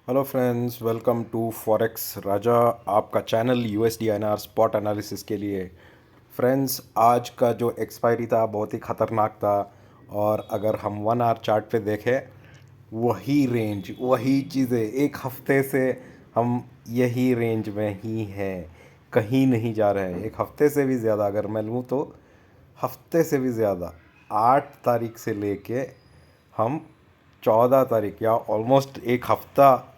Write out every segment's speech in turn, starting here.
Hello friends, welcome to forex Raja, आपका channel USD INR spot analysis के लिए। Friends, आज का जो एक्सपायरी था बहुत ही ख़तरनाक था। और अगर हम 1 आवर चार्ट पे देखें, वही रेंज वही चीज़ें एक हफ्ते से हम यही रेंज में ही हैं, कहीं नहीं जा रहे हैं। एक हफ्ते से भी ज़्यादा अगर मैं लूँ तो हफ्ते से भी ज़्यादा 8 तारीख से लेके हम 14 तारीख या ऑलमोस्ट एक हफ्ता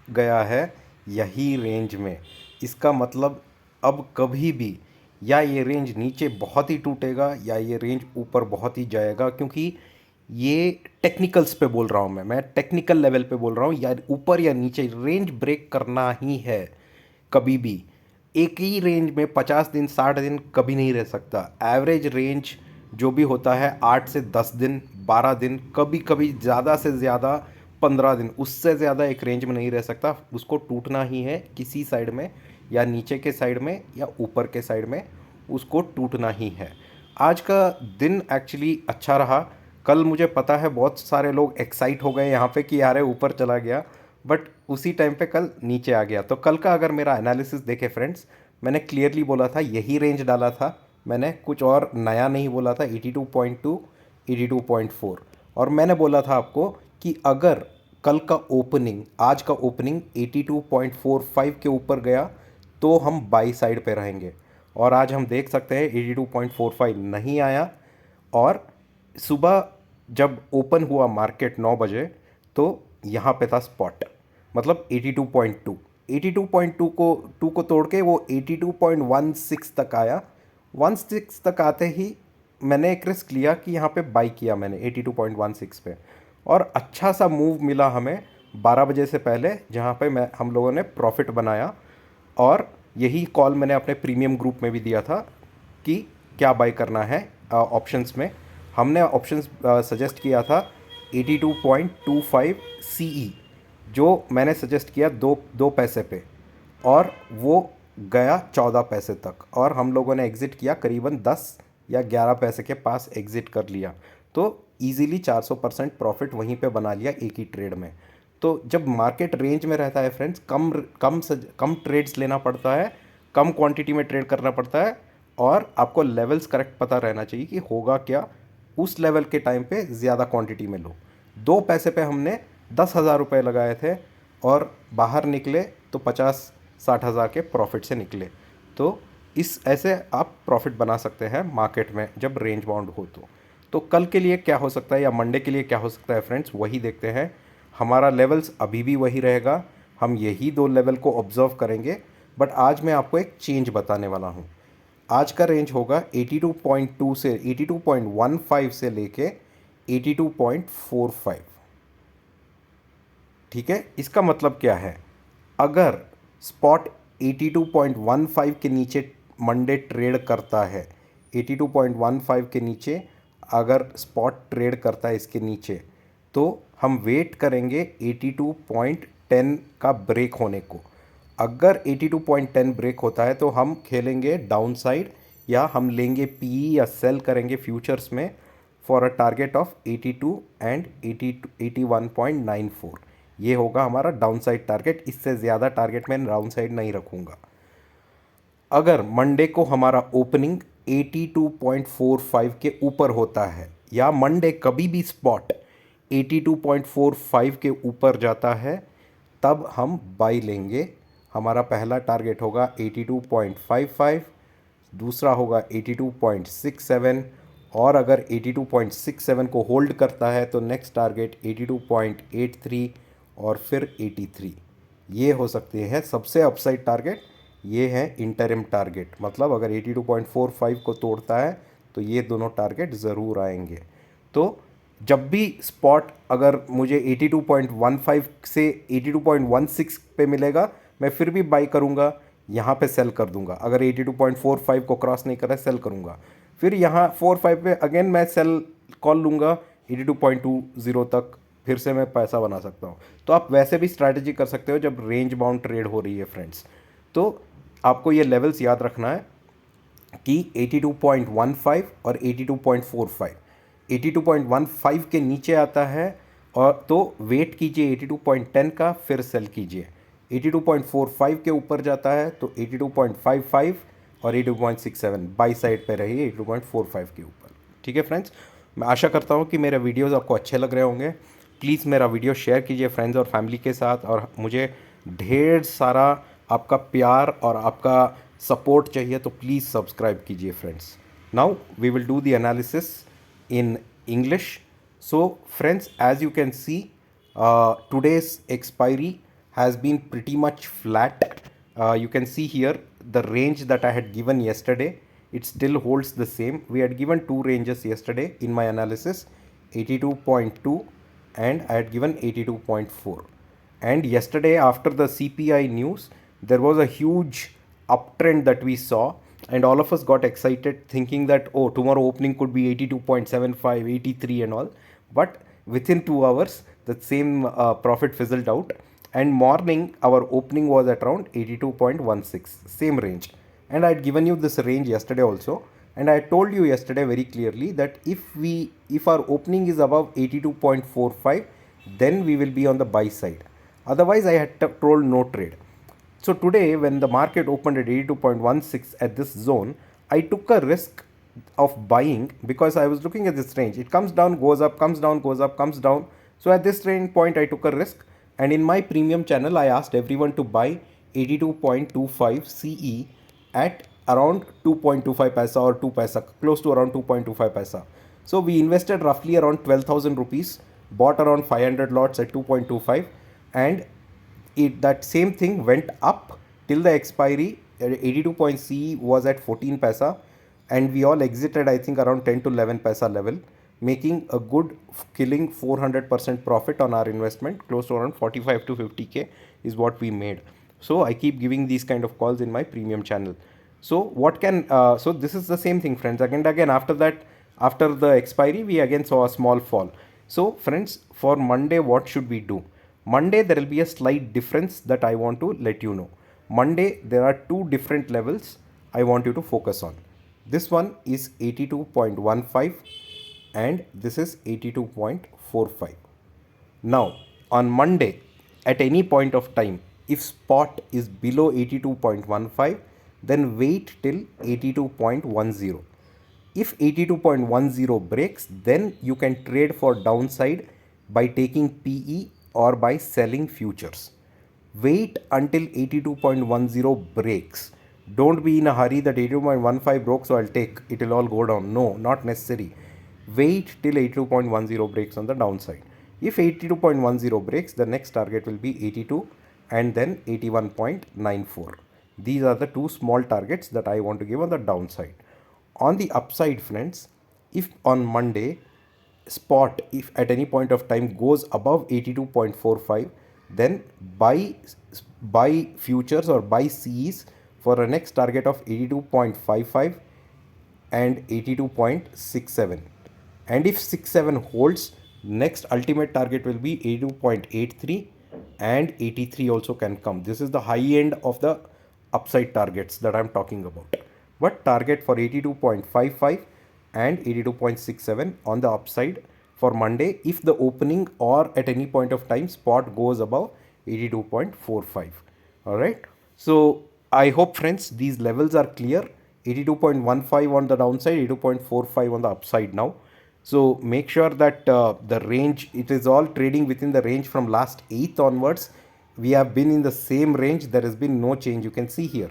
गया है यही रेंज में। इसका मतलब अब कभी भी या ये रेंज नीचे बहुत ही टूटेगा या ये रेंज ऊपर बहुत ही जाएगा, क्योंकि ये टेक्निकल्स पे बोल रहा हूँ। मैं टेक्निकल लेवल पे बोल रहा हूँ, या ऊपर या नीचे रेंज ब्रेक करना ही है कभी भी। एक ही रेंज में 50 दिन 60 दिन कभी नहीं रह सकता। एवरेज रेंज जो भी होता है 8 से 10 दिन, 12 दिन, कभी कभी ज़्यादा से ज़्यादा 15 दिन, उससे ज़्यादा एक रेंज में नहीं रह सकता। उसको टूटना ही है किसी साइड में, या नीचे के साइड में या ऊपर के साइड में, उसको टूटना ही है। आज का दिन एक्चुअली अच्छा रहा। कल मुझे पता है बहुत सारे लोग एक्साइट हो गए यहाँ पे कि यार ऊपर चला गया, बट उसी टाइम पे कल नीचे आ गया। तो कल का अगर मेरा एनालिसिस देखे फ्रेंड्स, मैंने क्लियरली बोला था, यही रेंज डाला था मैंने, कुछ और नया नहीं बोला था। 82.2, 82.4। और मैंने बोला था आपको कि अगर कल का ओपनिंग, आज का ओपनिंग 82.45 के ऊपर गया तो हम बाई साइड पे रहेंगे। और आज हम देख सकते हैं 82.45 नहीं आया। और सुबह जब ओपन हुआ मार्केट 9 बजे, तो यहाँ पे था स्पॉट, मतलब 82.2। 82.2 को तोड़ के वो 82.16 तक आया। 16 तक आते ही मैंने एक रिस्क लिया कि यहाँ पे बाई किया मैंने 82.16 पे। और अच्छा सा मूव मिला हमें 12 बजे से पहले, जहाँ पे हम लोगों ने प्रॉफिट बनाया। और यही कॉल मैंने अपने प्रीमियम ग्रुप में भी दिया था कि क्या बाई करना है ऑप्शंस में। हमने ऑप्शंस सजेस्ट किया था 82.25 सीई, जो मैंने सजेस्ट किया दो दो पैसे पे, और वो गया 14 पैसे तक। और हम लोगों ने एग्ज़िट किया करीबन 10 या 11 पैसे के पास एग्ज़िट कर लिया। तो इजीली 400% प्रॉफिट वहीं पे बना लिया एक ही ट्रेड में। तो जब मार्केट रेंज में रहता है फ्रेंड्स, कम ट्रेड्स लेना पड़ता है, कम क्वांटिटी में ट्रेड करना पड़ता है, और आपको लेवल्स करेक्ट पता रहना चाहिए कि होगा क्या। उस लेवल के टाइम पे ज़्यादा क्वांटिटी में लो। 2 पैसे पे हमने 10,000 रुपये लगाए थे, और बाहर निकले तो 50-60 हज़ार के प्रॉफिट से निकले। तो इस ऐसे आप प्रॉफिट बना सकते हैं मार्केट में जब रेंज बाउंड हो। तो कल के लिए क्या हो सकता है या मंडे के लिए क्या हो सकता है फ्रेंड्स, वही देखते हैं। हमारा लेवल्स अभी भी वही रहेगा, हम यही 2 लेवल को ऑब्जर्व करेंगे। बट आज मैं आपको एक चेंज बताने वाला हूँ। आज का रेंज होगा 82.2 से 82.15 से लेके 82.45। ठीक है, इसका मतलब क्या है? अगर स्पॉट 82.15 के नीचे मंडे ट्रेड करता है, 82.15 के नीचे अगर स्पॉट ट्रेड करता है इसके नीचे, तो हम वेट करेंगे 82.10 का ब्रेक होने को। अगर 82.10 ब्रेक होता है तो हम खेलेंगे डाउन साइड, या हम लेंगे पीई या सेल करेंगे फ्यूचर्स में for a target of 82 and 81.94। ये होगा हमारा डाउन साइड टारगेट। इससे ज़्यादा टारगेट मैं डाउन साइड नहीं रखूँगा। अगर मंडे को हमारा ओपनिंग 82.45 के ऊपर होता है, या मंडे कभी भी स्पॉट 82.45 के ऊपर जाता है, तब हम बाई लेंगे। हमारा पहला टारगेट होगा 82.55, दूसरा होगा 82.67, और अगर 82.67 को होल्ड करता है तो नेक्स्ट टारगेट 82.83, और फिर 83। ये हो सकते हैं सबसे अपसाइड टारगेट। ये है इंटरिम टारगेट, मतलब अगर 82.45 को तोड़ता है तो ये दोनों टारगेट ज़रूर आएंगे। तो जब भी स्पॉट अगर मुझे 82.15 से 82.16 पे मिलेगा, मैं फिर भी बाई करूँगा, यहाँ पे सेल कर दूंगा। अगर 82.45 को क्रॉस नहीं कर रहा है, सेल करूँगा। फिर यहाँ 45 पे अगेन मैं सेल कॉल लूँगा 82.20 तक, फिर से मैं पैसा बना सकता हूँ। तो आप वैसे भी स्ट्रैटेजी कर सकते हो जब रेंज बाउंड ट्रेड हो रही है फ्रेंड्स। तो आपको ये लेवल्स याद रखना है कि 82.15 और 82.45। 82.15 के नीचे आता है और तो वेट कीजिए 82.10 का, फिर सेल कीजिए। 82.45 के ऊपर जाता है तो 82.55 और 82.67 बाई साइड पे रहिए 82.45 के ऊपर। ठीक है फ्रेंड्स, मैं आशा करता हूँ कि मेरे वीडियोस आपको अच्छे लग रहे होंगे। प्लीज़ मेरा वीडियो शेयर कीजिए फ्रेंड्स और फैमिली के साथ, और मुझे ढेर सारा आपका प्यार और आपका सपोर्ट चाहिए, तो प्लीज़ सब्सक्राइब कीजिए friends. Now we will do the analysis in English. So friends, as you can see, today's expiry has been pretty much flat. You can see here the range that I had given yesterday, it still holds the same. We had given two ranges yesterday in my analysis, 82.2 and I had given 82.4. And yesterday after the CPI news, there was a huge uptrend that we saw, and all of us got excited thinking that, oh, tomorrow opening could be 82.75, 83 and all. But within 2 hours the same profit fizzled out, and morning our opening was at around 82.16, same range. And I had given you this range yesterday also, and I told you yesterday very clearly that if our opening is above 82.45, then we will be on the buy side. Otherwise I had told no trade. So today when the market opened at 82.16 at this zone, I took a risk of buying because I was looking at this range. It comes down, goes up, comes down, goes up, comes down. So at this range point I took a risk, and in my premium channel I asked everyone to buy 82.25 CE at around 2.25 paisa or 2 paisa, close to around 2.25 paisa. So we invested roughly around 12,000 rupees, bought around 500 lots at 2.25, and that same thing went up till the expiry. 82 point C was at 14 paisa, and we all exited I think around 10 to 11 paisa level, making a good killing 400% profit on our investment, close to around 45 to 50k is what we made. So I keep giving these kind of calls in my premium channel. So what can so this is the same thing friends, again after that, after the expiry we again saw a small fall. So friends, for Monday what should we do? Monday there will be a slight difference that I want to let you know. Monday there are two different levels I want you to focus on. This one is 82.15 and this is 82.45. Now on Monday, at any point of time, if spot is below 82.15, then wait till 82.10. If 82.10 breaks, then you can trade for downside by taking PE or by selling futures. Wait until 82.10 breaks. Don't be in a hurry that 82.15 broke, so I'll take it, will all go down. No, not necessary. Wait till 82.10 breaks on the downside. If 82.10 breaks, the next target will be 82 and then 81.94. These are the two small targets that I want to give on the downside. On the upside friends, if on Monday spot, if at any point of time goes above 82.45, then buy futures or buy Cs for a next target of 82.55 and 82.67. And if 67 holds, next ultimate target will be 82.83 and 83 also can come. This is the high end of the upside targets that I'm talking about. But target for 82.55 and 82.67 on the upside for Monday if the opening or at any point of time spot goes above 82.45. All right. So I hope friends these levels are clear. 82.15 on the downside, 82.45 on the upside now. So make sure that the range, it is all trading within the range from last 8th onwards. We have been in the same range. There has been no change. You can see here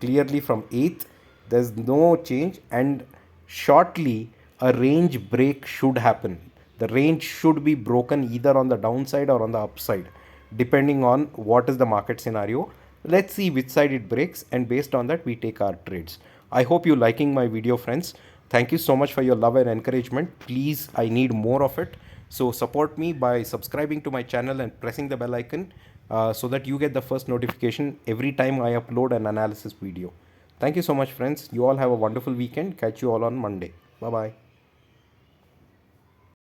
clearly from 8th, there's no change, and shortly a range break should happen. The range should be broken either on the downside or on the upside, depending on what is the market scenario. Let's see which side it breaks, and based on that we take our trades. I hope you liking my video friends. Thank you so much for your love and encouragement. Please, I need more of it. So support me by subscribing to my channel and pressing the bell icon so that you get the first notification every time I upload an analysis video. Thank you so much friends. You all have a wonderful weekend. Catch you all on Monday. Bye bye.